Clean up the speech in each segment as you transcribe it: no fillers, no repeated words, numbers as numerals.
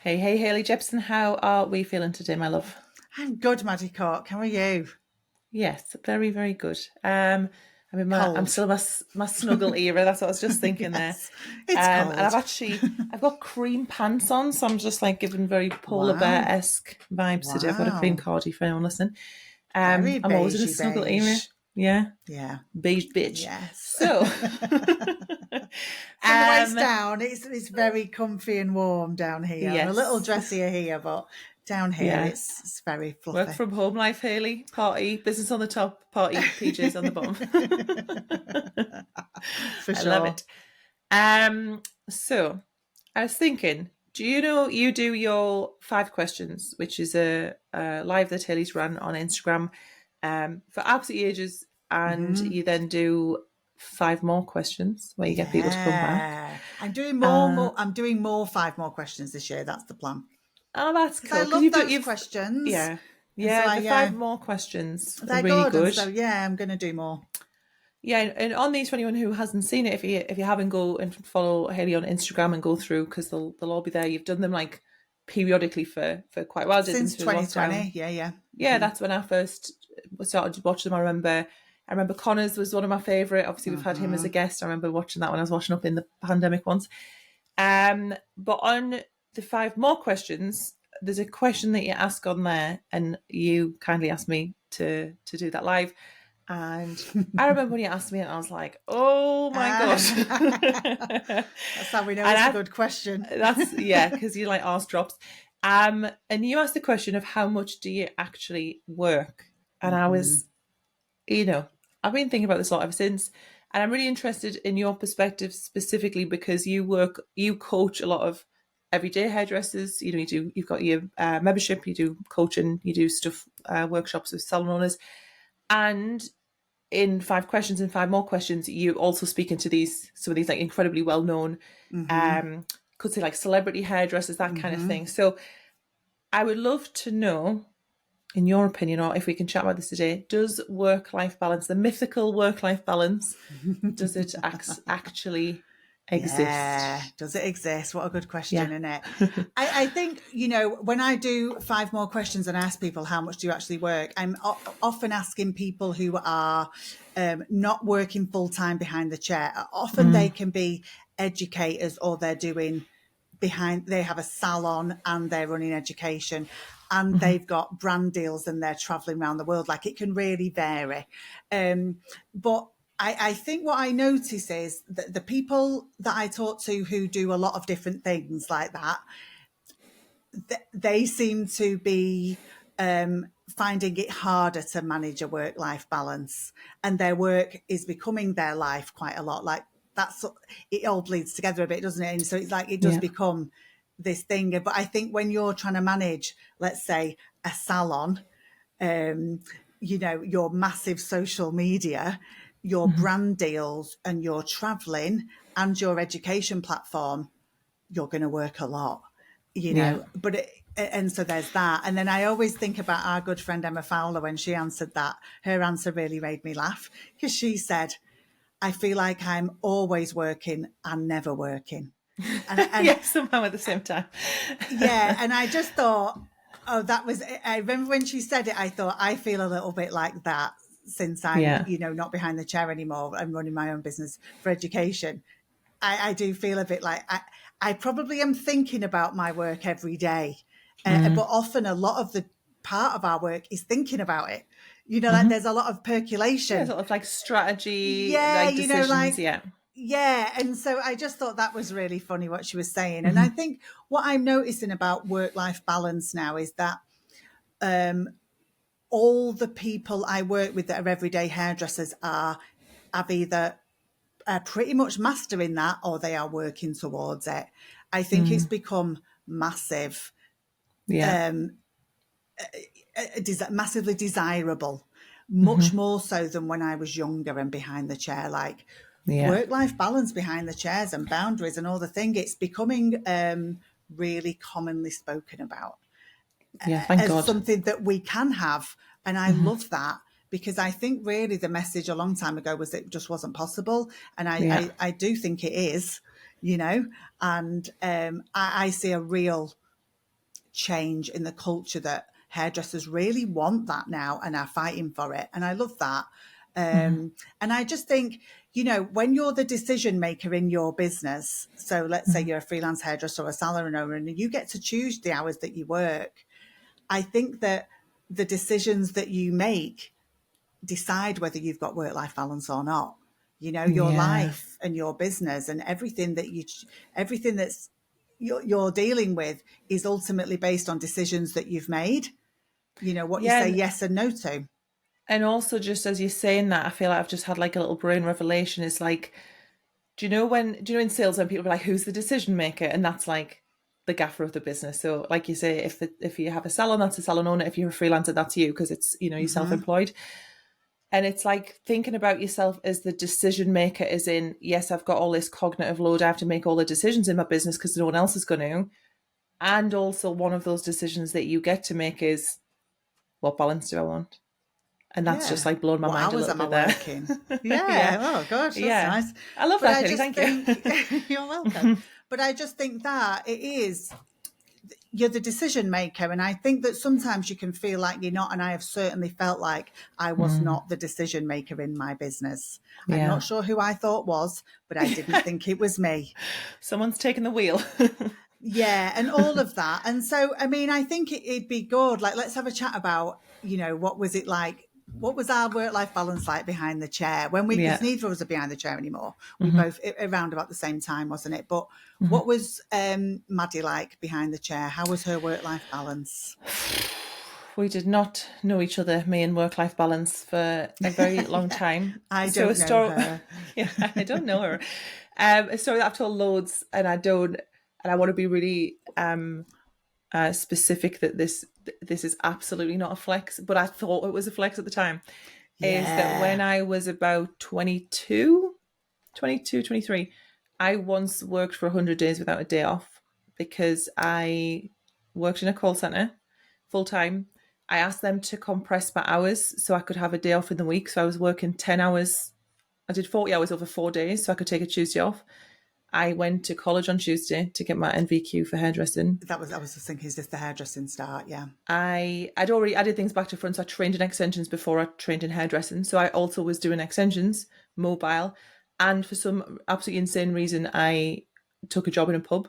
Hey, hey, Hayley Jepson, how are we feeling today, my love? I'm good, Maddie Cork. How are you? Yes, very, very good. I'm Cold. still in my snuggle era. That's what I was just thinking there. Yes, it's And cold. I've got cream pants on, so I'm just like giving very polar Wow. bear-esque vibes today. I've got a cream Wow. cardi for anyone listening. Very I'm always in a beigey snuggle era. beige. Yeah, Yeah. beige bitch. Yes. So, From the waist um, down, it's very comfy and warm down here. I'm a little yes, dressier here, but down here yeah. it's very Work fluffy. from home life, Hayley. Party, business on the top, party, PJs on the bottom. For I love sure. it. So I was thinking, do you know you do your 5 questions, which is a live that Haley's run on Instagram for absolutely ages, and Hmm. you then do 5 more questions where you get people to come back. Yeah. I'm doing more, Uh, more. I'm doing more 5 more questions this year. That's the plan. oh, that's Because I cool because love you've done those you've questions. yeah And so yeah I, the yeah, 5 more questions are they're really good. And good. so, yeah, I'm going to do more. Yeah, and on these for anyone who hasn't seen it, if you haven't, go and follow Haley on Instagram and go through because they'll all be there. You've done them like periodically for quite a while. Did them Since through lockdown. 2020. Yeah, yeah. Yeah, Hmm. that's when I first started watching them. I remember Connor's was one of my favourite. Obviously, we've had him as a Hmm. guest. I remember watching that when I was watching up in the pandemic once. But on the 5 more questions, there's a question that you ask on there, and you kindly asked me to do that live. And I remember when you asked me, and I was like, "Oh my god!" That's how we know And it's a good question. that's yeah, because you like arse drops. And you asked the question of how much do you actually work, and I Hmm. was, I've been thinking about this a lot ever since, and I'm really interested in your perspective specifically because you coach a lot of everyday hairdressers. You've got your membership, you do coaching, you do stuff, workshops with salon owners, and in 5 questions and 5 more questions, you also speak into some of these like incredibly well known, Hmm. um, could say like celebrity hairdressers, that kind of Hmm. thing. So I would love to know, in your opinion, or if we can chat about this today, does work life balance, the mythical work life balance, does it actually Yeah. exist? Does it exist? What a good question, Yeah. isn't it? I think, when I do 5 more questions and ask people how much do you actually work, I'm often asking people who are not working full time behind the chair. Often they Mm, can be educators or they have a salon and they're running education and mhm, they've got brand deals and they're traveling around the world. Like it can really vary. But I think what I notice is that the people that I talk to who do a lot of different things like that, they seem to be finding it harder to manage a work life balance, and their work is becoming their life quite a lot. Like that's it all bleeds together a bit, doesn't it? And so it's like it does yeah. become this thing. But I think when you're trying to manage, let's say, a salon, um, your massive social media, your Mhm, brand deals, and your traveling and your education platform, you're going to work a lot, yeah. and so there's that. And then I always think about our good friend Emma Fowler when she answered that. Her answer really made me laugh because she said, I feel like I'm always working and never working. And Yeah, somehow at the same time. yeah, and I just thought, oh, I remember when she said it, I thought, I feel a little bit like that since I'm, Yeah. not behind the chair anymore. I'm running my own business for education. I do feel a bit like I probably am thinking about my work every day, Mm, but often a lot of the part of our work is thinking about it. Like mhm. there's a lot of Yeah, percolation. sort of like strategy, Yeah, like decisions. Yeah. yeah. And so I just thought that was really funny what she was saying. And I Hmm. think what I'm noticing about work life balance now is that all the people I work with that are everyday hairdressers have either pretty much mastering that or they are working towards it. I think it's Mm, become yeah. massively desirable, much Hmm. more so than when I was younger and behind the chair. Like Yeah. work life balance behind the chairs and boundaries and all the thing, it's becoming really commonly spoken about Yeah. Thank as God. something that we can have. And I Hmm. love that because I think really the message a long time ago was it just wasn't possible. And Yeah. I do think it is, you know, and I see a real change in the culture that hairdressers really want that now and are fighting for it. And I love that. And I just think, when you're the decision maker in your business, so let's say you're a freelance hairdresser or a salon owner and you get to choose the hours that you work, I think that the decisions that you make decide whether you've got work-life balance or not. Your Yeah. life and your business and everything that's you're dealing with is ultimately based on decisions that you've made, what you Yeah. say yes and no to. And also, just as you're saying that, I feel like I've just had like a little brain revelation. Is like, do you know in sales when people are like, who's the decision maker? And that's like the gaffer of the business. So like you say, if you have a salon, that's a salon owner. If you're a freelancer, that's you, because it's, you're self-employed. And it's like thinking about yourself as the decision maker, as in, yes, I've got all this cognitive load. I have to make all the decisions in my business because no one else is going to. And also one of those decisions that you get to make is, what balance do I want? And that's just Yeah. like blown my What mind a hours little am I bit there. working? Yeah. Yeah. Oh, gosh, that's Yeah. nice. I love But that, I Kelly. just Thank you. think you're welcome. But I just think that you're the decision maker. And I think that sometimes you can feel like you're not. And I have certainly felt like I was not the decision maker in my business. I'm Yeah. not sure who I thought was, but I didn't think it was me. Someone's taken the wheel. Yeah, and all of that. And so, I mean, I think it'd be good. Like, let's have a chat about, what was it like? What was our work-life balance like behind the chair when because Yeah. neither of us are behind the chair anymore. We both around about the same time, wasn't it? But what was Maddie like behind the chair? How was her work-life balance? We did not know each other, me and work-life balance, for a very long time. I So a don't know story, her. yeah, I don't know her. A story that I've told loads, and I want to be really specific that this is absolutely not a flex, but I thought it was a flex at the time. Is that when Yeah. I was about 23, I once worked for 100 days without a day off because I worked in a call center full time. I asked them to compress my hours so I could have a day off in the week. So I was working 10 hours. I did 40 hours over 4 days so I could take a Tuesday off. I went to college on Tuesday to get my NVQ for hairdressing. I was just thinking, is this the hairdressing start? Yeah. I did things back to front. So I trained in extensions before I trained in hairdressing. So I also was doing extensions, mobile. And for some absolutely insane reason, I took a job in a pub.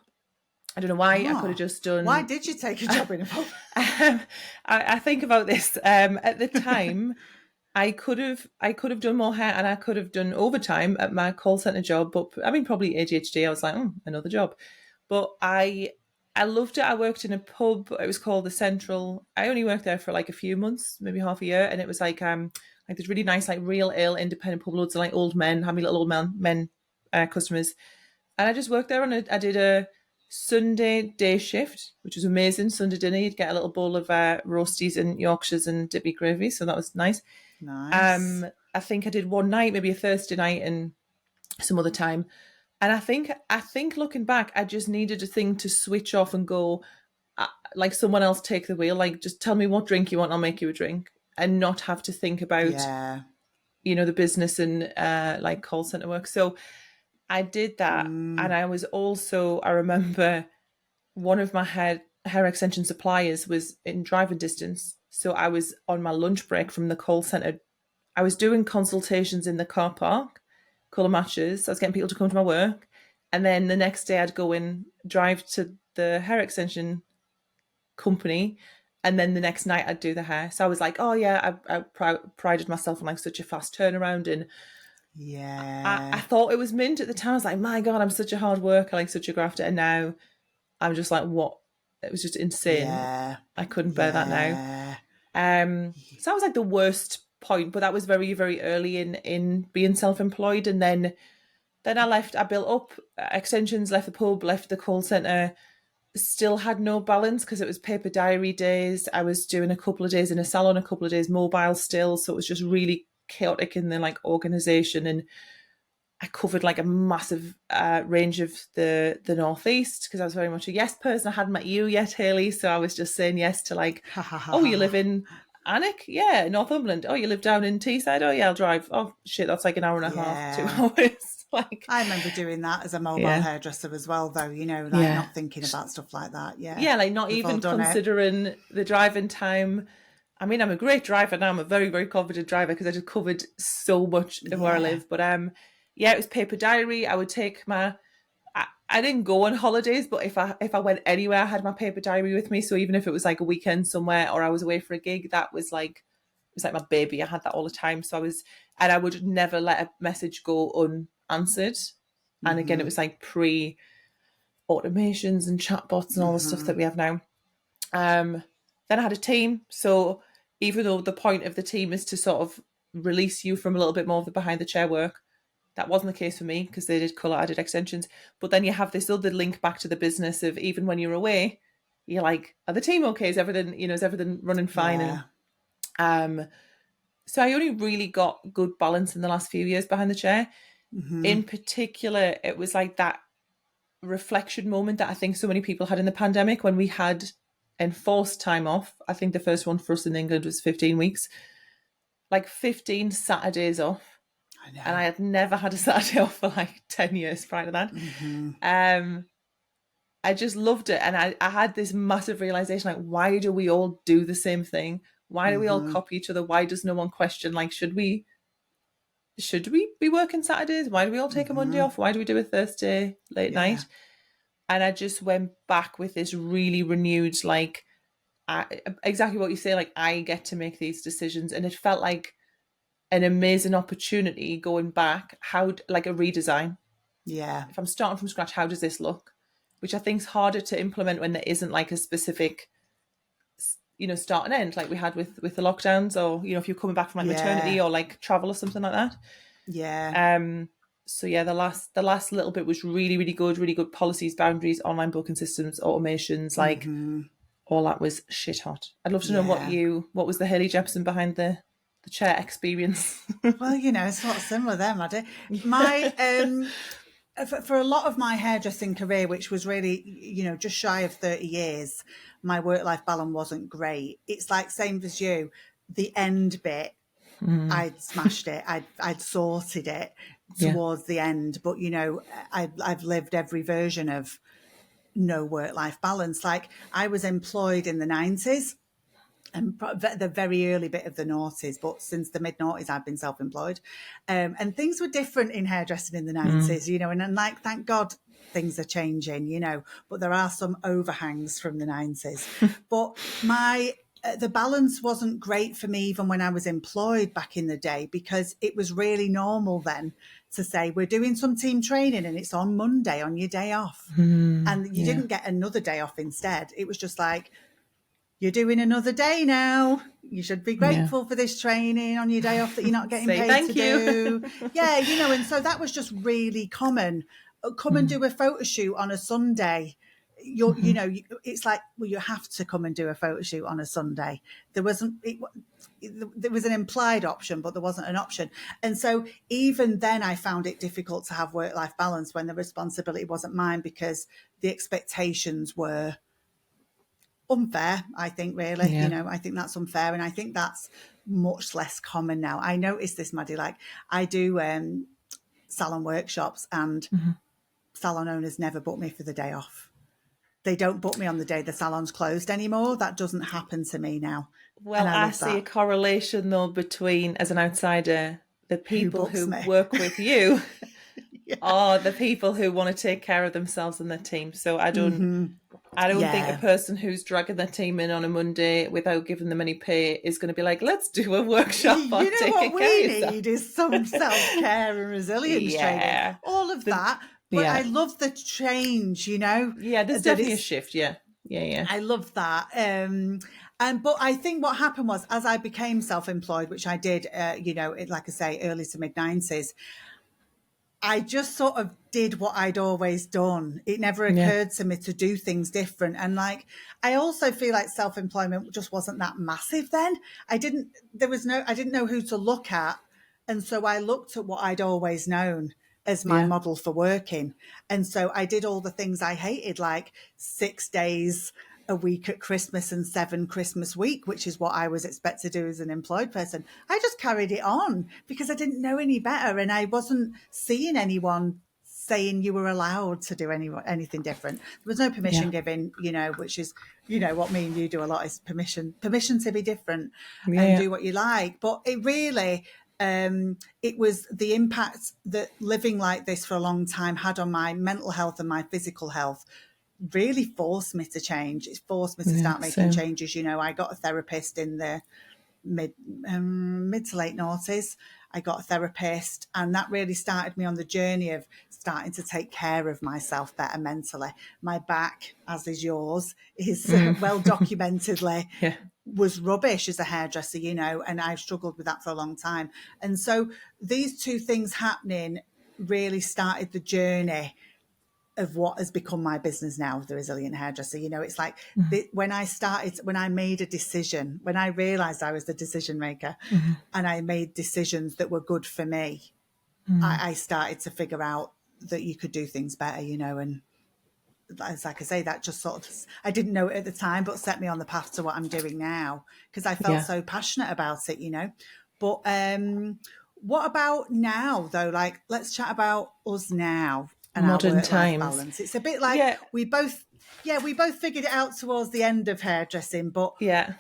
I don't know why. I could have just done. Why did you take a job in a pub? I think about this. At the time, I could have done more hair and I could have done overtime at my call center job. But I mean, probably ADHD. I was like, another job. But I loved it. I worked in a pub. It was called the Central. I only worked there for like a few months, maybe half a year, and it was like this really nice, like real ale independent pub, loads of like old men, having little old men customers, and I just worked there. And I did a Sunday day shift, which was amazing. Sunday dinner, you'd get a little bowl of roasties and Yorkshires and dippy gravy, so that was nice. Nice. I think I did one night, maybe a Thursday night, and some other time. And I think looking back, I just needed a thing to switch off and go, like someone else take the wheel. Like, just tell me what drink you want, I'll make you a drink, and not have to think about, Yeah. the business and like call center work. So I did that, and I remember one of my hair extension suppliers was in driving distance, so I was on my lunch break from the call center. I was doing consultations in the car park, colour matches. I was getting people to come to my work. And then the next day I'd go and drive to the hair extension company. And then the next night I'd do the hair. So I was like, oh yeah, I prided myself on like such a fast turnaround. And Yeah. I thought it was mint at the time. I was like, my God, I'm such a hard worker, like such a grafter. And now I'm just like, what? It was just insane. Yeah. I couldn't bear that now. So that was like the worst point, but that was very, very early in being self-employed. And then I built up extensions, left the pub, left the call center, still had no balance because it was paper diary days. I was doing a couple of days in a salon, a couple of days mobile still. So it was just really chaotic in the like organization. And I covered like a massive range of the Northeast because I was very much a yes person. I hadn't met you yet, Hayley. So I was just saying yes to like, oh, you live in Alnwick? Yeah, Northumberland. Oh, you live down in Teesside? Oh, yeah, I'll drive. Oh, shit, that's like an hour and a half, 2 hours. Like, I remember doing that as a mobile yeah, hairdresser as well, though, like yeah, not thinking about stuff like that. Yeah, yeah, like not we've all even done it. considering the driving time. I mean, I'm a great driver now. I'm a very, very confident driver because I just covered so much of where I Yeah. live. But yeah, it was paper diary. I would take my. I didn't go on holidays, but if I went anywhere, I had my paper diary with me. So even if it was like a weekend somewhere or I was away for a gig, that was like it was like my baby. I had that all the time. So and I would never let a message go unanswered. And again, it Hmm. was like pre automations and chatbots and all the stuff Hmm. that we have now. Then I had a team. So even though the point of the team is to sort of release you from a little bit more of the behind the chair work, that wasn't the case for me because they did colour, I did extensions. But then you have this other link back to the business of even when you're away, you're like, are the team okay? Is everything running fine? And Yeah. um, so I only really got good balance in the last few years behind the chair. Hmm. In particular, it was like that reflection moment that I think so many people had in the pandemic when we had enforced time off. I think the first one for us in England was 15 weeks, like 15 Saturdays off. I And I know. had never had a Saturday off for like 10 years prior to that. Hmm. Um, I just loved it. And I had this massive realization like, why do we all do the same thing? Why do we all Hmm. copy each other? Why does no one question, like, should we be working Saturdays? Why do we all take a Monday Hmm. off? Why do we do a Thursday late Yeah. night? And I just went back with this really renewed, like, exactly what you say, like, I get to make these decisions. And it felt like an amazing opportunity going back, like a redesign. Yeah. If I'm starting from scratch, how does this look? Which I think is harder to implement when there isn't like a specific, start and end like we had with the lockdowns, or if you're coming back from like maternity Yeah. or like travel or something like that. Yeah. So yeah, the last little bit was really good policies, boundaries, online booking systems, automations, like Hmm. all that was shit hot. I'd love to know Yeah. what was the Haley Jepsen behind the chair experience. Well, it's sort of similar there, Maddie. My for a lot of my hairdressing career, which was really, just shy of 30 years, my work-life balance wasn't great. It's like same as you, the end bit, I'd smashed it. I'd sorted it Yeah. towards the end, but I've lived every version of no work-life balance. Like I was employed in the 90s and the very early bit of the noughties, but since the mid noughties, I've been self-employed, and things were different in hairdressing in the 90s, and like thank God things are changing, but there are some overhangs from the 90s. But my the balance wasn't great for me even when I was employed back in the day, because it was really normal then to say we're doing some team training and it's on Monday on your day off, and you Yeah. didn't get another day off instead. It was just like, you're doing another day now. You should be Yeah. grateful for this training on your day off that you're not getting Say paid to thank you. do. Yeah, and so that was just really common. Come and do a photo shoot on a Sunday. It's like, well, you have to come and do a photo shoot on a Sunday. There was an implied option, but there wasn't an option. And so even then I found it difficult to have work-life balance when the responsibility wasn't mine, because the expectations were unfair, I think, really. Yeah. I think that's unfair. And I think that's much less common now. I notice this, Maddie, like I do salon workshops, and salon owners never book me for the day off. They don't book me on the day the salon's closed anymore. That doesn't happen to me now. And Well, I I love see a that. correlation though between, as an outsider, the Who people books who me? work with you Yeah. are the people who want to take care of themselves and their team. So I don't think a Yeah. person who's dragging their team in on a Monday without giving them any pay is going to be like, let's do a workshop on You know what taking care we of yourself. need is some self-care and resilience training, Yeah. all of The that. But I yeah. love the change, Yeah, there's that definitely a it's, shift. Yeah. Yeah, yeah. I love that. But I think what happened was, as I became self-employed, which I did, like I say, early to mid 90s, I just sort of did what I'd always done. It never Yeah. occurred to me to do things different. And like, I also feel like self-employment just wasn't that massive then. I didn't know who to look at. And so I looked at what I'd always known as my Yeah. model for working. And so I did all the things I hated, like 6 days, a week at Christmas and 7 Christmas week, which is what I was expected to do as an employed person. I just carried it on because I didn't know any better, and I wasn't seeing anyone saying you were allowed to do anything different. There was no permission Yeah. given, which is, what me and you do a lot is permission to be different and Yeah. do what you like. But it really, it was the impact that living like this for a long time had on my mental health and my physical health really forced me to change. It's forced me to Yeah. start making Same. changes. I got a therapist in the mid to late noughties. I got a therapist, and that really started me on the journey of starting to take care of myself better mentally. My back, as is yours, is well documentedly Yeah. was rubbish as a hairdresser, and I've struggled with that for a long time. And so these two things happening really started the journey of what has become my business now, the Resilient Hairdresser. It's like when I made a decision, when I realized I was the decision maker and I made decisions that were good for me, I started to figure out that you could do things better, and like I say, that just sort of, I didn't know it at the time, but set me on the path to what I'm doing now because I felt Yeah. so passionate about it. But what about now though? Like, let's chat about us now and our Modern work-life times. balance. It's a bit like Yeah. we both figured it out towards the end of hairdressing, but Yeah.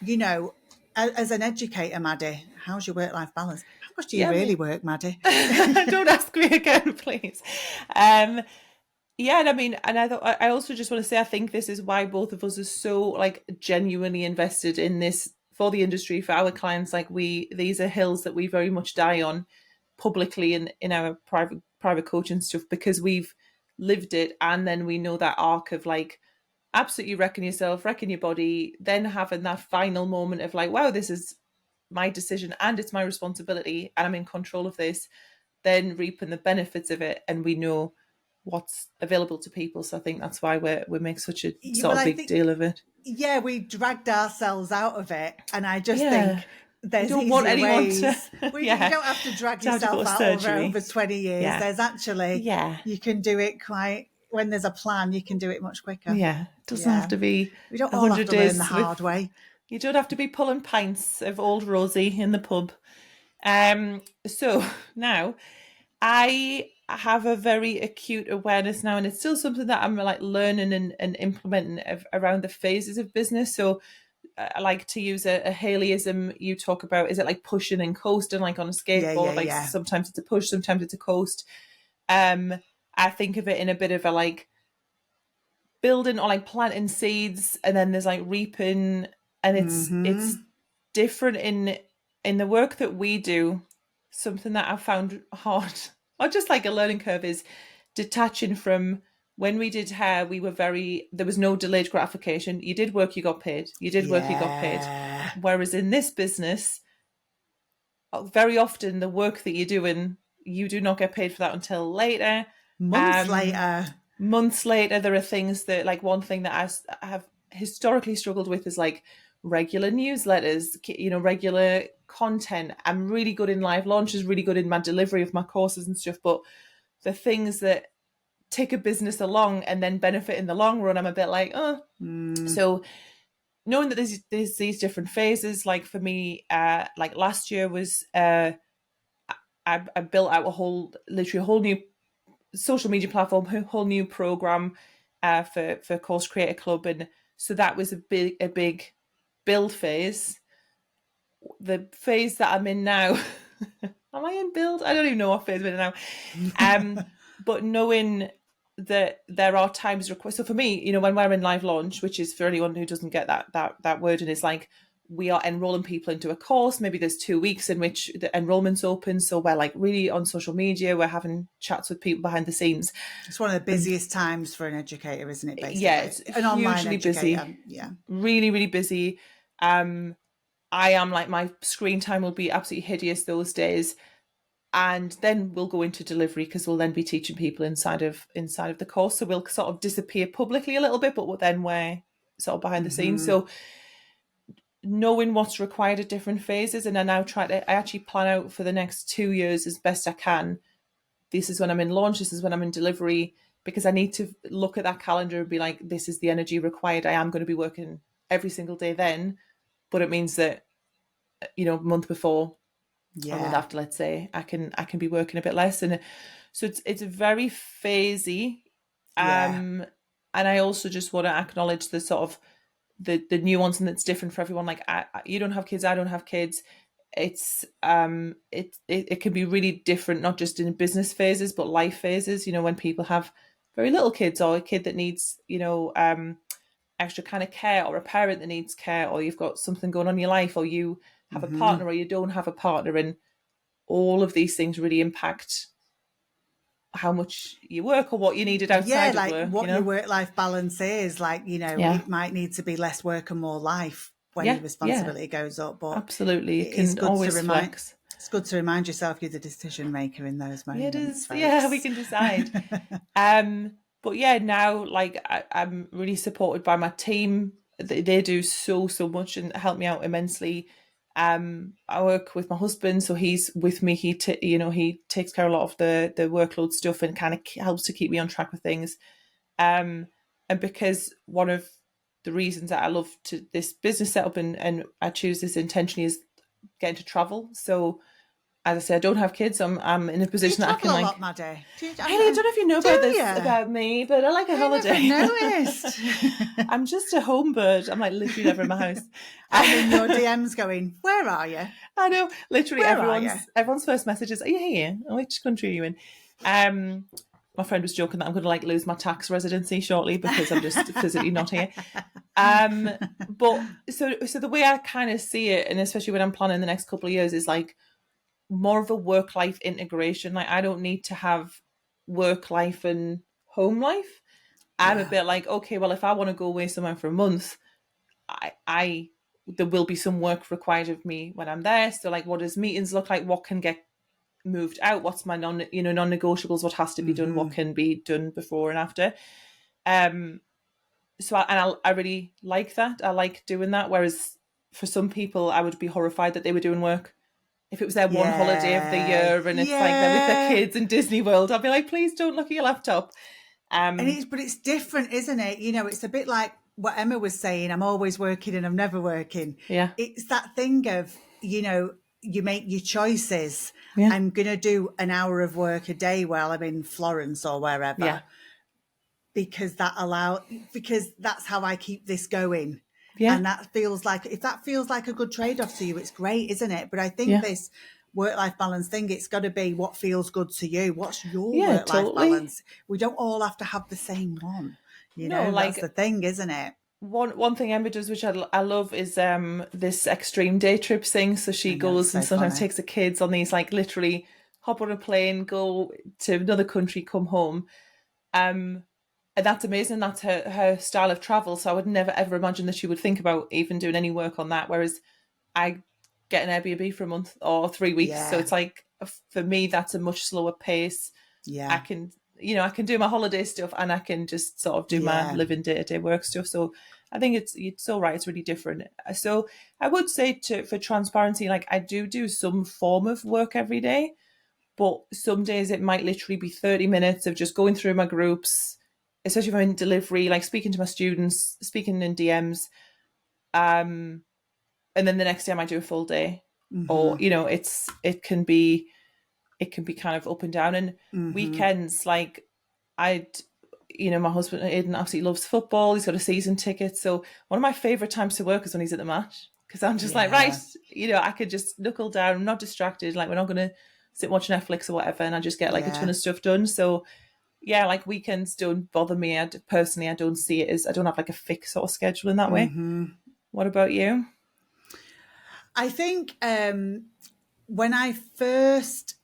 as an educator, Maddie, how's your work-life balance? How much do you Yeah. really work, Maddie? Don't ask me again, please. Yeah, and I mean, and I also just want to say I think this is why both of us are so like genuinely invested in this for the industry, for our clients. Like these are hills that we very much die on publicly in our private coaching stuff, because we've lived it, and then we know that arc of like absolutely wrecking yourself, wrecking your body, then having that final moment of like, wow, this is my decision and it's my responsibility and I'm in control of this, then reaping the benefits of it, and we know what's available to people. So I think that's why we make such a sort Well, of I big think, deal of it. yeah, we dragged ourselves out of it, and I just Yeah. think You there's don't want easier anyone to ways. You yeah, don't have to drag to have to go yourself to out over surgery. 20 years. Yeah. There's actually, Yeah. you can do it quite, when there's a plan, you can do it much quicker. Yeah. It doesn't have Yeah. to be We don't all have 100 to learn the days hard way. you don't have to be pulling pints of Old Rosie in the pub. So now I have a very acute awareness now, and it's still something that I'm like learning and implementing around the phases of business. So I like to use a Haleyism. You talk about, is it like pushing and coasting, like on a skateboard? Like Yeah. sometimes it's a push, sometimes it's a coast. I think of it in a bit of a like building or like planting seeds, and then there's like reaping, and it's different in the work that we do. Something that I've found hard, or just like a learning curve, is detaching from when we did hair. There was no delayed gratification. You did work, you got paid. You did work, you got paid. Whereas in this business, very often the work that you're doing, you do not get paid for that until later. Months later. Months later, there are things that, like, one thing that I have historically struggled with is like regular newsletters, regular content. I'm really good in live launches, really good in my delivery of my courses and stuff, but the things that take a business along and then benefit in the long run, I'm a bit like, oh. So knowing that there's these different phases, like for me, like last year was I built out literally a whole new social media platform, a whole new program for Course Creator Club, and so that was a big build phase. The phase that I'm in now, am I in build? I don't even know what phase I'm in now. But knowing that there are times required. So for me, when we're in live launch, which is for anyone who doesn't get that word, and it's like we are enrolling people into a course. Maybe there's 2 weeks in which the enrollment's open. So we're like really on social media. We're having chats with people behind the scenes. It's one of the busiest times for an educator, isn't it? Basically, yeah, it's an online educator. Busy. Yeah, really, really busy. I am like, my screen time will be absolutely hideous those days. And then we'll go into delivery, because we'll then be teaching people inside of the course. So we'll sort of disappear publicly a little bit, but then we're sort of behind the scenes. So knowing what's required at different phases, and I actually plan out for the next 2 years as best I can. This is when I'm in launch, this is when I'm in delivery, because I need to look at that calendar and be like, this is the energy required. I am going to be working every single day then, but it means that, a month before, a month Yeah. after, let's say, I can be working a bit less. And so it's very phasey. Yeah. And I also just want to acknowledge the sort of the nuance, and it's different for everyone. Like, you don't have kids, I don't have kids. It's it can be really different, not just in business phases but life phases, when people have very little kids, or a kid that needs, extra kind of care, or a parent that needs care, or you've got something going on in your life, or you have a Mm-hmm. partner or you don't have a partner. And all of these things really impact how much you work or what you needed Yeah, outside of like work, what your work-life balance is. Like, Yeah. it might need to be less work and more life when Yeah. your Yeah. responsibility goes up. But Absolutely. It it's can good to always remind flex. it's good to remind yourself you're the decision maker in those Yeah, it moments, is. Yeah, we folks. can decide. But yeah, now, like, I'm really supported by my team. They do so much and help me out immensely. I work with my husband, so he's with me. He takes care of a lot of the workload stuff and kind of helps to keep me on track with things. Um, and because one of the reasons that I love this business setup, and I choose this intentionally, is getting to travel. So, as I say, I don't have kids. I'm in a Do you position that I travel can, a lot, like, Maddie? Haley, I don't know if you know Do about this you? about me, but I like a I never holiday. noticed. I'm just a home bird. I'm like literally never in my house. I'm in your DMs going, where are you? I know, literally Where are you? everyone's first message is, "Are you here? Which country are you in?" Um, my friend was joking that I'm going to, like, lose my tax residency shortly because I'm just physically not here. Um, but so the way I kind of see it, and especially when I'm planning the next couple of years, is like more of a work life integration. Like, I don't need to have work life and home life. I'm a Yeah. bit like, okay, well, if I want to go away somewhere for a month, I there will be some work required of me when I'm there. So, like, what does meetings look like? What can get moved out? What's my non-negotiables? What has to be done? Mm-hmm. What can be done before and after? Um, I really like that. I like doing that. Whereas for some people, I would be horrified that they were doing work. If it was their one holiday of the Yeah. year and it's like they're with their Yeah. kids in Disney World, I'd be like, please don't look at your laptop. Um, But it's different, isn't it? It's a bit like what Emma was saying. I'm always working and I'm never working. yeah, It's that thing of, you make your choices. yeah, I'm going to do an hour of work a day while I'm in Florence or yeah, wherever, because that's how I keep this going. yeah, And if that feels like a good trade-off to you, it's great, isn't it? But I think yeah, this work-life balance thing, it's got to be what feels good to you. What's your yeah, work-life totally. balance? We don't all have to have the same one. No, That's like, the thing, isn't it? one thing Emma does, which I love, is this extreme day trips thing. So she I know, it's goes and so sometimes funny. takes the kids on these, like, literally hop on a plane, go to another country, come home. And that's amazing. That's her style of travel. So I would never ever imagine that she would think about even doing any work on that. Whereas I get an Airbnb for a month or 3 weeks. So Yeah, it's like, for me, that's a much slower pace. I yeah, can, I can do my holiday stuff and I can just sort of do my yeah. living day to day work stuff. So I think it's so right. It's really different. So I would say, for transparency, like, I do some form of work every day, but some days it might literally be 30 minutes of just going through my groups, especially if I'm in delivery, like speaking to my students, speaking in DMs. Um, and then the next day I might do a full day. Or, Mm-hmm, it can be kind of up and down. And mm-hmm. weekends, like, I'd, my husband Aiden absolutely loves football. He's got a season ticket. So one of my favourite times to work is when he's at the match. Because I'm just like, right, Yeah, I could just knuckle down. I'm not distracted. Like, we're not going to sit and watch Netflix or whatever. And I just get, like, a ton yeah. of stuff done. So yeah, like, weekends don't bother me. Personally, I don't see it as, I don't have, like, a fixed sort of schedule in that way. Mm-hmm. What about you? I think when I first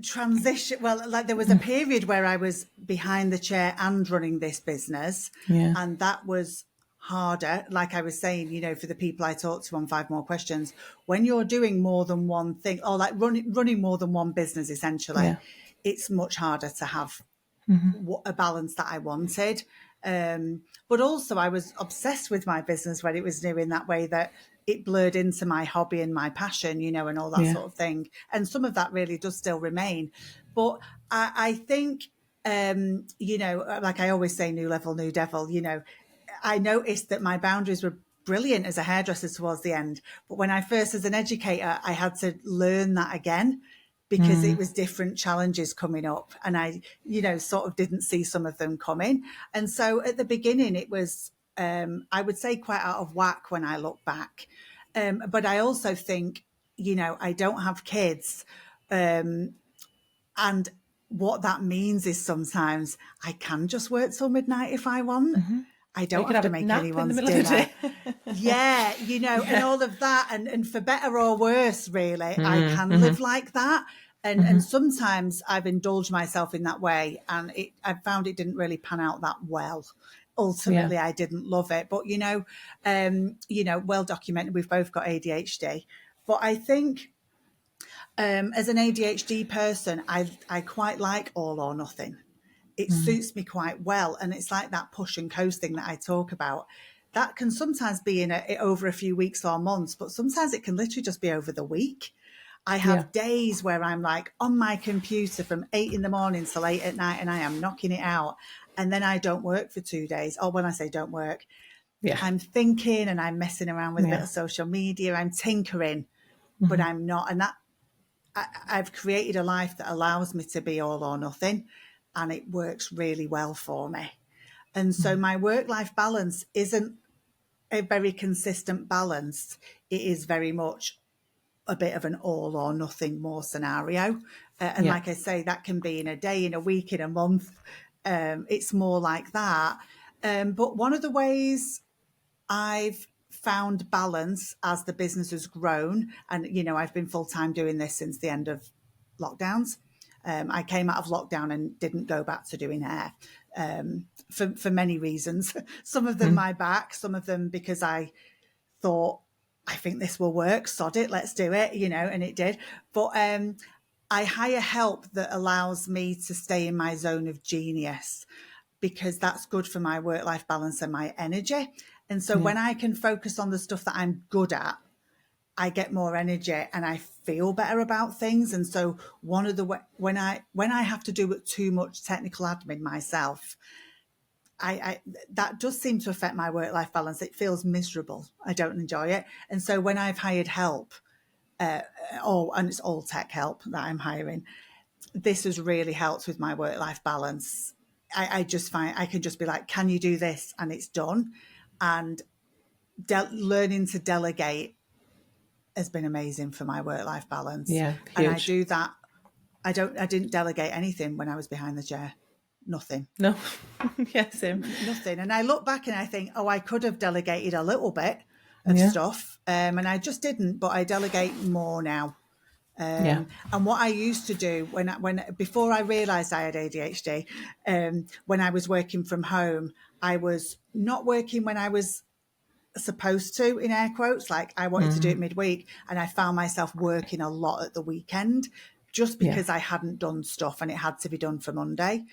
transition, well, like, there was a period where I was behind the chair and running this business, Yeah. and that was harder. Like I was saying, for the people I talked to on Five More Questions, when you're doing more than one thing, or like running more than one business, essentially, Yeah. it's much harder to have a balance that I wanted. But also, I was obsessed with my business when it was new, in that way that it blurred into my hobby and my passion, and all that Yeah. sort of thing. And some of that really does still remain. But I think like I always say, new level, new devil, I noticed that my boundaries were brilliant as a hairdresser towards the end. But when I first, as an educator, I had to learn that again because it Mm. was different challenges coming up. And I, sort of didn't see some of them coming. And so at the beginning, it was, I would say, quite out of whack when I look back. But I also think, I don't have kids. And what that means is sometimes I can just work till midnight if I want. Mm-hmm. I Or you don't could have have to a make nap in the anyone's middle of the dinner. day. Yeah, and Yeah. all of that. And for better or worse, really, I can Mm-hmm. live like that. And Mm-hmm. sometimes I've indulged myself in that way, and I found it didn't really pan out that well. Yeah. Ultimately, I didn't love it. But well documented. We've both got ADHD, but I think as an ADHD person, I quite like all or nothing. It Mm. suits me quite well, and it's like that push and coast thing that I talk about. That can sometimes be over a few weeks or months, but sometimes it can literally just be over the week. I Yeah. have days where I'm like on my computer from 8 in the morning till 8 at night, and I am knocking it out. And then I don't work for 2 days. Or when I say don't work, Yeah. I'm thinking and I'm messing around with a bit Yeah. of social media. I'm tinkering, but Mm-hmm. I'm not. And I've created a life that allows me to be all or nothing, and it works really well for me. And so my work life balance isn't a very consistent balance. It is very much a bit of an all or nothing more scenario. And Yeah. like I say, that can be in a day, in a week, in a month. It's more like that. But one of the ways I've found balance as the business has grown, and I've been full time doing this since the end of lockdowns. I came out of lockdown and didn't go back to doing hair for many reasons. Some of them Mm. my back, some of them because I thought I think this will work. Sod it, let's do it, and it did. But I hire help that allows me to stay in my zone of genius because that's good for my work life balance and my energy. And so Yeah. when I can focus on the stuff that I'm good at, I get more energy and I feel better about things. And so one of the when I have to do too much technical admin myself, I that does seem to affect my work life balance. It feels miserable. I don't enjoy it. And so when I've hired help, and it's all tech help that I'm hiring, this has really helped with my work life balance. I just find I can just be like, can you do this? And it's done. And learning to delegate has been amazing for my work life balance. Yeah. And I Huge. do that. I didn't delegate anything when I was behind the chair. Nothing. No. Yeah. Same. Nothing. And I look back and I think, oh, I could have delegated a little bit of Yeah. stuff. And I just didn't, but I delegate more now. Yeah. And what I used to do when before I realised I had ADHD, when I was working from home, I was not working when I was supposed to, in air quotes, like I wanted to do Mm. it midweek, and I found myself working a lot at the weekend just Yeah. because I hadn't done stuff and it had to be done for Monday.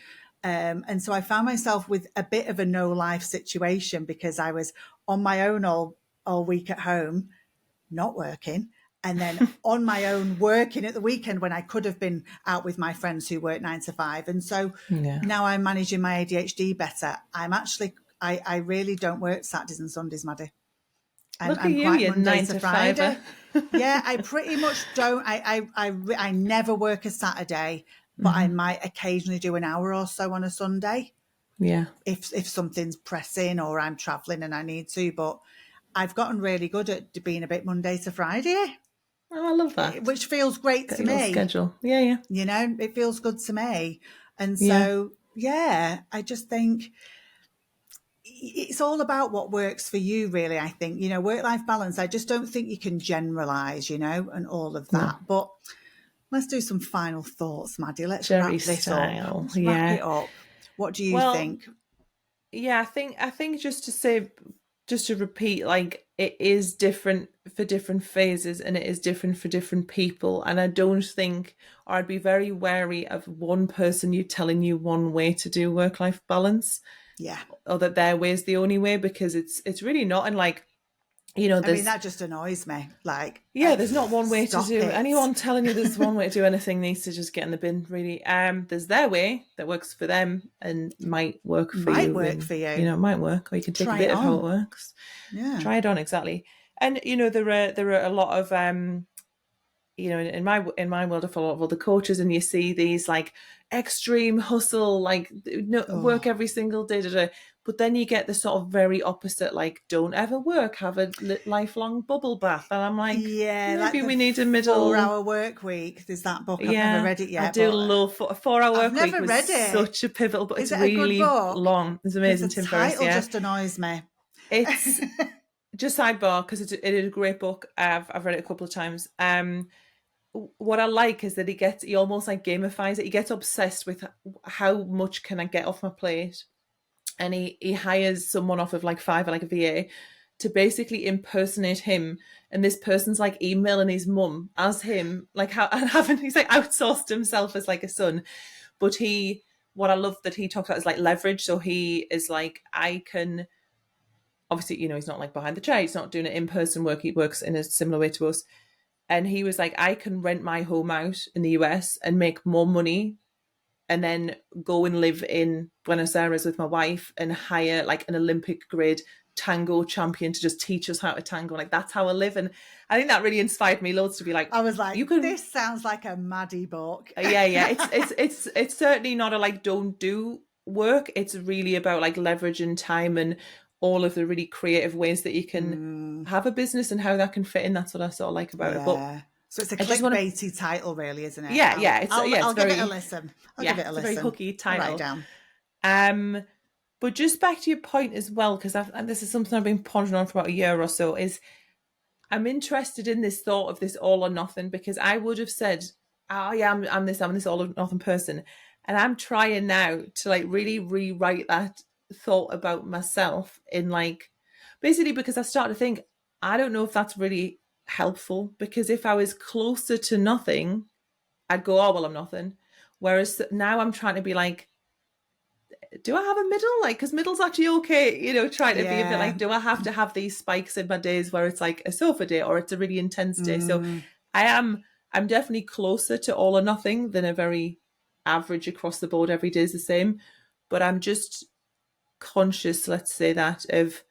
And so I found myself with a bit of a no life situation because I was on my own all week at home, not working, and then on my own working at the weekend when I could have been out with my friends who work 9 to 5. And so Yeah. now I'm managing my ADHD better. I really don't work Saturdays and Sundays, Maddie. Look at I'm you, quite you Monday nine to to fiver. Friday. Yeah, I pretty much don't. I never work a Saturday, but I Mm-hmm. might occasionally do an hour or so on a Sunday Yeah. if something's pressing or I'm traveling and I need to. But I've gotten really good at being a bit Monday to Friday, Oh, I love that. which feels great Got to your little me. schedule. Yeah. Yeah. It feels good to me. And Yeah. so, yeah, I just think it's all about what works for you, really. I think, work life balance. I just don't think you can generalize, and all of No. that. But let's do some final thoughts, Maddie. Let's Jerry wrap this up. style. Let's wrap Yeah. it up. What do you Well, think? yeah, I think just to say, just to repeat, like it is different for different phases and it is different for different people. And I don't think, or I'd be very wary of one person you telling you one way to do work-life balance Yeah. or that their way is the only way, because it's really not. And like you know, I mean, there's, that just annoys me. Like, yeah, there's not one way to stop do it. anyone telling you there's one way to do anything needs to just get in the bin, really. There's their way that works for them and might work for Might you, work and for you you. know, it might work, or you can take a Try it bit of how it on. works. Yeah. Try it on, exactly. And you know, there are a lot of you know, in my world, I follow a lot of other coaches, and you see these like extreme hustle, like no, work Oh, every single day, da, da. But then you get the sort of very opposite, like don't ever work, have a lifelong bubble bath, and I'm like, yeah, like maybe the we need a middle. 4 Hour Work Week. There's that book. I've never Yeah, read it I yet, do but love a 4 hour I've work week never was read it. such a pivotal, but Is it's it a good really book? long. It's Because the amazing, Tim Ferriss. title Yeah, just annoys me. it's just sidebar because it is a great book. I've read it a couple of times. What I like is that he almost like gamifies it. He gets obsessed with how much can I get off my plate, and he hires someone off of like Fiverr, like a VA, to basically impersonate him. And this person's like emailing his mum as him, like how and having he's like outsourced himself as like a son. But what I love that he talks about is like leverage. So he is like, I can obviously, you know, he's not like behind the chair. He's not doing it in person work. He works in a similar way to us. And he was like, I can rent my home out in the US and make more money and then go and live in Buenos Aires with my wife and hire like an Olympic grade tango champion to just teach us how to tango. Like that's how I live. And I think that really inspired me loads to be like, I was like, you can, this sounds like a Maddie book. yeah. It's certainly not a like don't do work. It's really about like leveraging time and all of the really creative ways that you can Mm, have a business and how that can fit in. That's what I sort of like about it. But yeah. So it's a I just want to, clickbaity title, really, isn't it? yeah, it's I'll give it a very, listen. I'll give yeah, it a it's a very listen. hooky I'll write it title. down. Um, but just back to your point as well, because and this is something I've been pondering on for about a year or so, is I'm interested in this thought of this all or nothing, because I would have said, oh yeah, I'm this all or nothing person. And I'm trying now to like really rewrite that thought about myself in like, basically because I start to think, I don't know if that's really helpful, because if I was closer to nothing, I'd go, oh, well, I'm nothing. Whereas now I'm trying to be like, do I have a middle? Like, because middle's actually okay, you know, trying to be a bit Yeah. like, do I have to have these spikes in my days where it's like a sofa day or it's a really intense day? So Mm, I am, I'm definitely closer to all or nothing than a very average across the board. Every day is the same. But I'm just conscious, let's say that, of,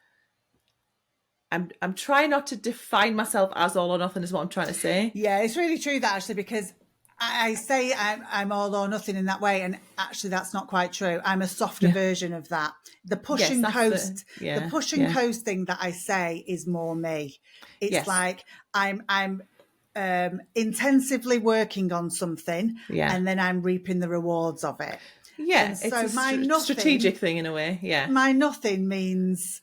I'm trying not to define myself as all or nothing, is what I'm trying to say. yeah, it's really true that actually, because I say I'm all or nothing in that way, and actually that's not quite true. I'm a softer Yeah. version of that. The push Yes, and that's the, coast, the yeah, push and yeah. coast thing that I say is more me. It's Yes. like I'm intensively working on something, Yeah. and then I'm reaping the rewards of it. Yeah. And It's a so my strategic nothing, thing in a way. Yeah. my nothing means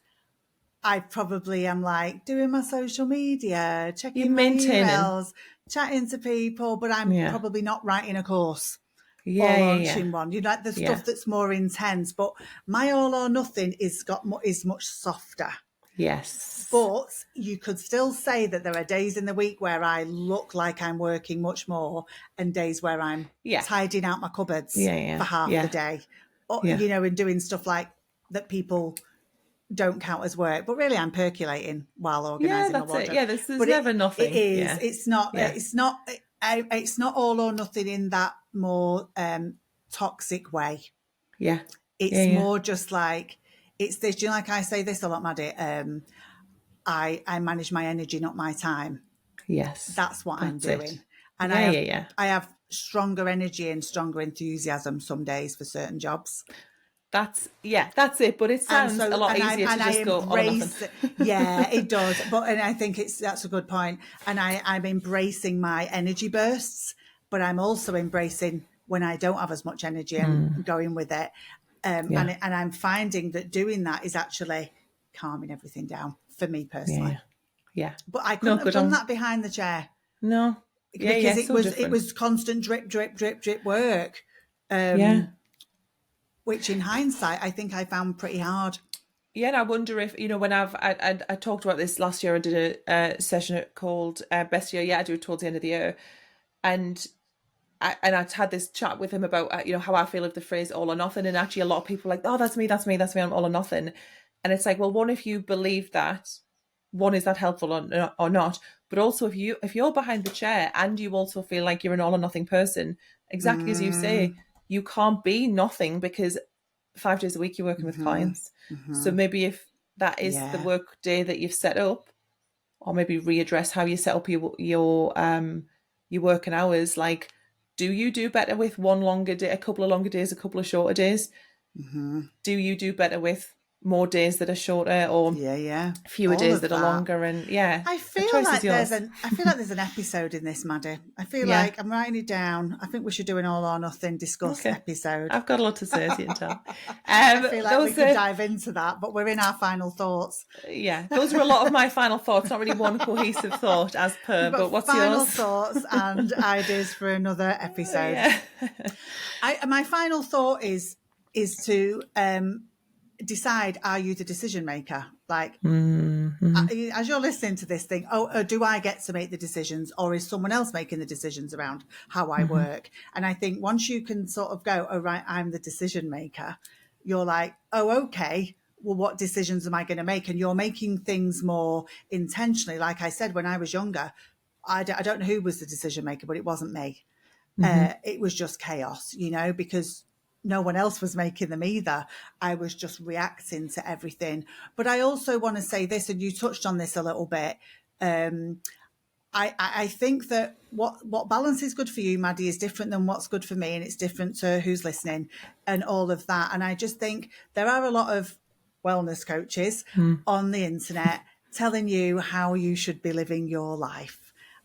I probably am like doing my social media, You're checking my maintaining. emails, chatting to people, but I'm Yeah. probably not writing a course or Yeah, yeah, yeah. launching one. You know, like the Yeah. stuff that's more intense. But my all or nothing is much softer. Yes. But you could still say that there are days in the week where I look like I'm working much more, and days where I'm Yeah. tidying out my cupboards Yeah, for yeah. half the Yeah. day, or Yeah. you know, and doing stuff like that people don't count as work, but really I'm percolating while Yeah, organising my that's it. wardrobe. Yeah, there's But never it nothing. is Yeah. it's not Yeah. it's not all or nothing in that more toxic way. Yeah. Yeah, It's yeah. more just like it's this. You know, like I say this a lot, Maddie. I manage my energy, not my time. Yes. That's what I'm That's it. doing, and Yeah, yeah, yeah. I have stronger energy and stronger enthusiasm some days for certain jobs. That's it. But it And sounds a so lot easier to I just go all or nothing. embrace, yeah, it does, but and I think that's a good point, and I'm embracing my energy bursts, but I'm also embracing when I don't have as much energy and going with it, Yeah. and I'm finding that doing that is actually calming everything down for me Yeah, personally. yeah. Yeah. But I No, couldn't have good done on. that behind the chair No. Yeah, because yeah. So it different. was constant drip drip drip drip work, Yeah. which in hindsight I think I found pretty hard. Yeah, and I wonder if, you know, when I talked about this last year. I did a session called Best Year Yet. I do it towards the end of the year, and I'd had this chat with him about you know, how I feel of the phrase all or nothing, and actually a lot of people are like, oh, that's me, I'm all or nothing, and it's like, well, what if you believe that, one, is that helpful or not? But also, if you're behind the chair and you also feel like you're an all or nothing person, exactly as you say, you can't be nothing, because 5 days a week you're working with clients. So maybe if that is the Yeah. work day that you've set up, or maybe readdress how you set up your working hours. Like, do you do better with one longer day, a couple of longer days, a couple of shorter days? Do you do better with more days that are shorter, or Yeah, yeah. fewer All days of that are that. longer? And yeah, I the feel choice is like there's yours. an I feel like there's an episode in this, Maddie. I feel Yeah. like I'm writing it down. I think we should do an all or nothing discuss Okay. episode. I've got a lot to say, as you can tell. I feel like we Those could are, dive into that, but we're in our final thoughts. yeah, those are a lot of my final thoughts. Not really one cohesive thought as per, We've got but what's final yours? thoughts and ideas for another episode. Yeah. My final thought is to decide: are you the decision maker? Like, as you're listening to this thing, do I get to make the decisions, or is someone else making the decisions around how I work? And I think once you can sort of go, oh, right, I'm the decision maker, you're like, oh, okay, well, what decisions am I going to make? And you're making things more intentionally. Like I said, when I was younger, I don't know who was the decision maker, but it wasn't me. It was just chaos, because no one else was making them either. I was just reacting to everything. But I also want to say this, and you touched on this a little bit. I think that what balance is good for you, Maddie, is different than what's good for me, and it's different to who's listening and all of that. And I just think there are a lot of wellness coaches on the internet telling you how you should be living your life.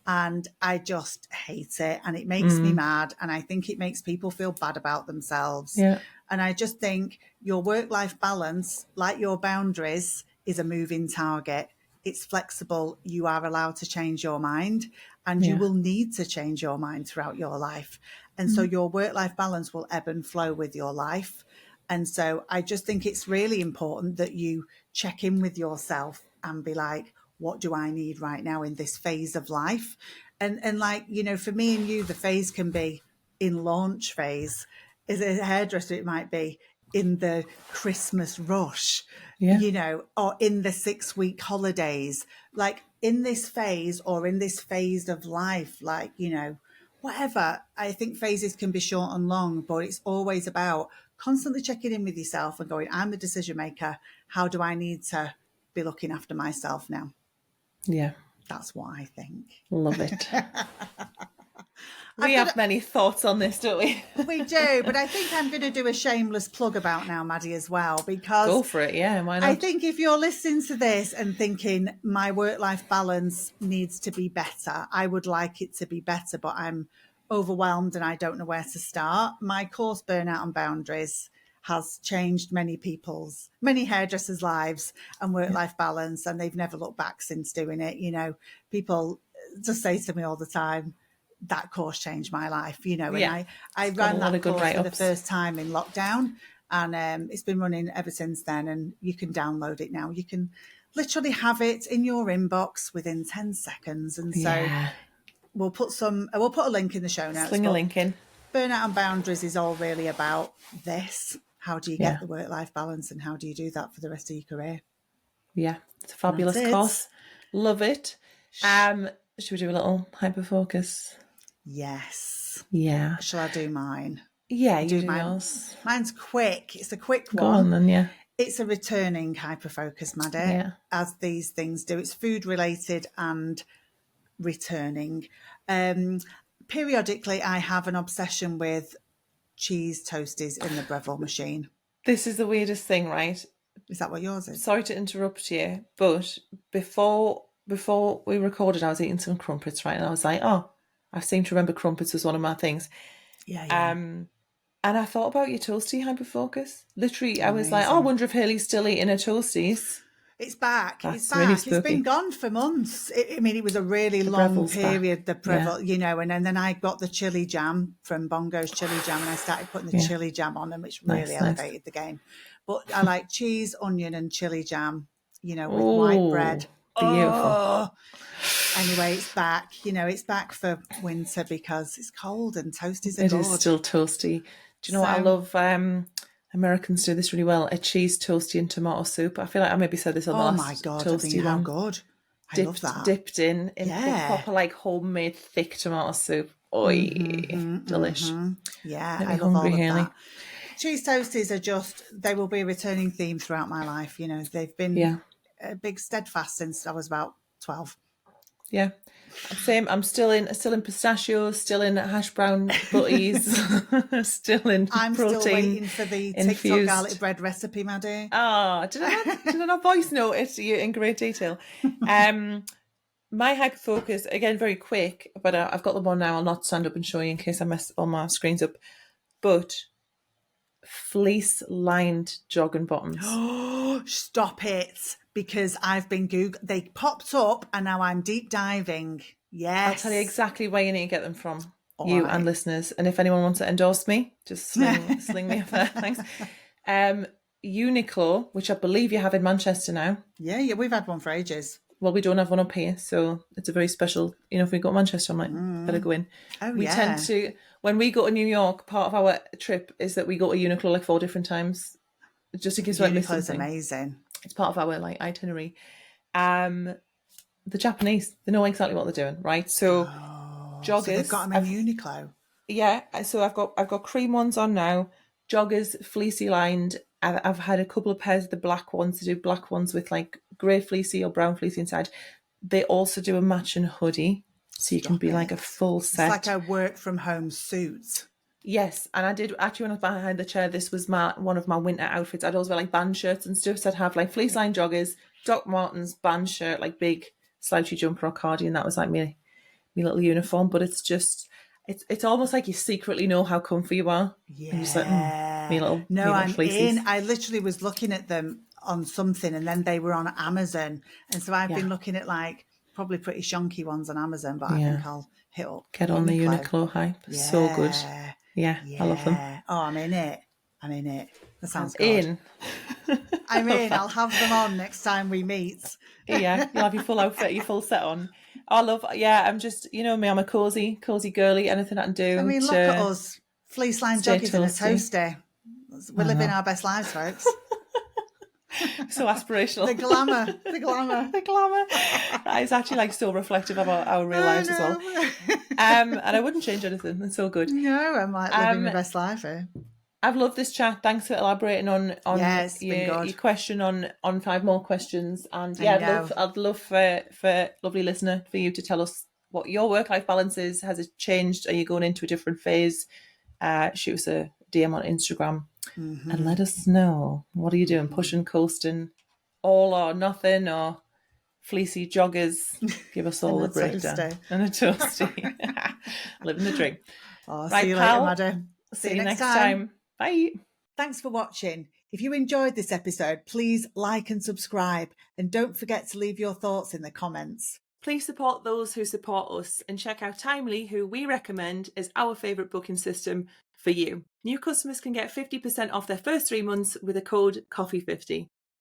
And I just hate it, and it makes me mad, and I think it makes people feel bad about themselves. Yeah. And I just think your work-life balance, like your boundaries, is a moving target. It's flexible. You are allowed to change your mind, and you Yeah. will need to change your mind throughout your life. And so your work-life balance will ebb and flow with your life. And so I just think it's really important that you check in with yourself and be like, what do I need right now in this phase of life? And like, for me and you, the phase can be in launch phase. As a hairdresser, it might be in the Christmas rush, Yeah. or in the 6-week holidays, like in this phase or in this phase of life, like, whatever. I think phases can be short and long, but it's always about constantly checking in with yourself and going, I'm the decision maker. How do I need to be looking after myself now? Yeah. That's what I think. Love it. We have many thoughts on this, don't we? We do, but I think I'm going to do a shameless plug about now, Maddie, as well, because Go for it. Yeah, why not? I think if you're listening to this and thinking my work-life balance needs to be better, I would like it to be better, but I'm overwhelmed and I don't know where to start. My course, Burnout and Boundaries, has changed many hairdressers' lives and work-life balance, and they've never looked back since doing it. People just say to me all the time, that course changed my life, and I ran that course for the first time in lockdown, and it's been running ever since then, and you can download it now. You can literally have it in your inbox within 10 seconds. And so we'll put a link in the show notes. Sling a link in. Burnout and Boundaries is all really about this. How do you get the work-life balance, and how do you do that for the rest of your career? Yeah, it's a fabulous course. Love it. Should we do a little hyperfocus? Yes. Yeah. Shall I do mine? Yeah, you do yours. Mine's quick. It's a quick one. Go on then, yeah. It's a returning hyperfocus, Maddie, as these things do. It's food related and returning. Periodically, I have an obsession with cheese toasties in the Breville machine. This is the weirdest thing, right? Is that what yours is? Sorry to interrupt you, but before we recorded, I was eating some crumpets, right? And I was like, oh, I seem to remember crumpets was one of my things. Yeah. And I thought about your toasty hyperfocus. Literally, I was like, oh, I wonder if Hayley's still eating her toasties. It's back. That's it's back. Really it's been gone for months. It was a really long period, the Breville, and then I got the chili jam from Bongo's Chili Jam, and I started putting the chili jam on them, which really elevated the game. But I like cheese, onion, and chili jam, with white bread. Beautiful. Oh. Anyway, it's back. It's back for winter because it's cold and toasties are good. It is still toasty. Do you know what I love? Americans do this really well. A cheese toasty and tomato soup. I feel like I maybe said this on the last my God, toasty how one. good. I love that. dipped in Yeah. proper like homemade thick tomato soup. Oi, delish. Yeah, Make me I love hungry, all of Haley. that. Cheese toasties are just, they will be a returning theme throughout my life. You know, they've been Yeah. a big steadfast since I was about 12. Yeah. Same. I'm still in pistachios, still in hash brown butties, still in I'm still protein waiting for the TikTok garlic infused. bread recipe, Maddie. Ah, did I not voice note it to you in great detail? My hyper focus, again, very quick, but I've got them on now. I'll not stand up and show you in case I mess all my screens up. But fleece lined jogging bottoms. Oh, stop it. Because I've been Google. They popped up and now I'm deep diving. Yes. I'll tell you exactly where you need to get them from, All you right. and listeners. And if anyone wants to endorse me, just sling me up there. Thanks. Uniqlo, which I believe you have in Manchester now. Yeah, we've had one for ages. Well, we don't have one up here, so it's a very special, if we go to Manchester, I'm like, better go in. Oh, we yeah. tend to, when we go to New York, part of our trip is that we go to Uniqlo like 4 different times, just in case we miss Uniqlo's something. amazing. It's part of our like itinerary. The Japanese, they know exactly what they're doing, right? So joggers. So they've got them in Uniqlo. Yeah, so I've got cream ones on now, joggers, fleecy lined. I've had a couple of pairs of the black ones to do black ones with like grey fleecy or brown fleecy inside. They also do a matching hoodie, so you can be like a full set. It's like a work from home suit. Yes, and I did actually when I was behind the chair. This was one of my winter outfits. I'd always wear like band shirts and stuff. So I'd have like fleece lined joggers, Doc Martens, band shirt, like big slouchy jumper or cardigan. That was like me little uniform. But it's just it's almost like you secretly know how comfy you are. Yeah. And you're just like, me little I'm fleecies. in. I literally was looking at them on something and then they were on Amazon. And so I've been looking at like probably pretty shonky ones on Amazon, but I think I'll hit up. Get on the Uniqlo hype. Yeah. So good. Yeah, I love them. Oh, I'm in it. That sounds good. I'm in. I'll have them on next time we meet. Yeah, you'll have your full outfit, your full set on. I love, I'm just, me, I'm a cozy girly, anything I can do. I mean, look at us, fleece line joggers in a toasty. We're living our best lives, folks. So aspirational. The glamour. That is actually like so reflective of our real lives as well. And I wouldn't change anything. It's so good. No, I'm like living my best life here. I've loved this chat. Thanks for elaborating on your question on 5 more questions. And I'd love for lovely listener for you to tell us what your work-life balance is. Has it changed? Are you going into a different phase? Shoot us a DM on Instagram and let us know. What are you doing? Pushing, coasting, all or nothing, or fleecy joggers? Give us all a breakdown. And a toasty. Living the dream. See you later, madam. See you next time. Bye. Thanks for watching. If you enjoyed this episode, please like and subscribe. And don't forget to leave your thoughts in the comments. Please support those who support us and check out Timely, who we recommend is our favourite booking system for you. New customers can get 50% off their first 3 months with the code COFFEE50.